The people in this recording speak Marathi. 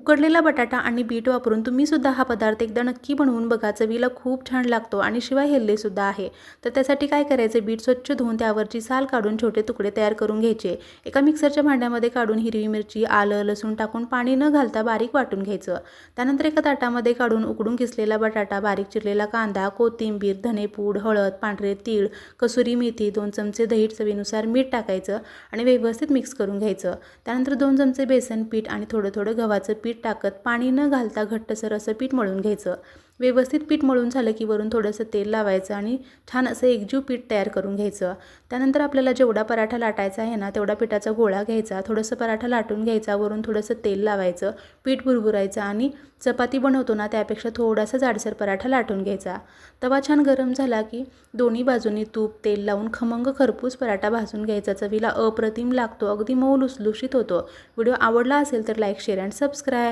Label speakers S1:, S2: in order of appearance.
S1: उकडलेला बटाटा आणि बीट वापरून तुम्ही सुद्धा हा पदार्थ एकदा नक्की बनवून बघा। चवीला खूप छान लागतो आणि शिवाय हेल्दी सुद्धा आहे। तर त्यासाठी काय करायचं, बीट स्वच्छ धुवून त्यावरची साल काढून छोटे तुकडे तयार करून घ्यायचे। एका मिक्सरच्या भांड्यामध्ये काढून हिरवी मिरची, आलं, लसूण टाकून पाणी न घालता बारीक वाटून घ्यायचं। त्यानंतर एका ताटामध्ये काढून उकडून किसलेला बटाटा, बारीक चिरलेला कांदा, कोथिंबीर, धनेपूड, हळद, पांढरे तीळ, कसुरी मेथी, 2 चमचे दही, चवीनुसार मीठ टाकायचं आणि व्यवस्थित मिक्स करून घ्यायचं। त्यानंतर 2 चमचे बेसन पीठ आणि थोडं गव्हाचं पीठ टाकत पाणी न घालता घट्टसर असं पीठ मळून घ्यायचं। व्यवस्थित पीठ मळून झालं की वरून थोडंसं तेल लावायचं आणि छान असं एकजीव पीठ तयार करून घ्यायचं। त्यानंतर आपल्याला जेवढा पराठा लाटायचा आहे ना तेवढा पिठाचा गोळा घ्यायचा, थोडंसं पराठा लाटून घ्यायचा, वरून थोडंसं तेल लावायचं, पीठ भुरभुरायचं आणि चपाती बनवतो ना त्यापेक्षा थोडासा जाडसर पराठा लाटून घ्यायचा। तवा छान गरम झाला की दोन्ही बाजूंनी तूप तेल लावून खमंग खरपूस पराठा भाजून घ्यायचा। चवीला अप्रतिम लागतो, अगदी मऊ लुसलुशीत होतो। व्हिडिओ आवडला असेल तर लाईक, शेअर अँड सबस्क्राईब।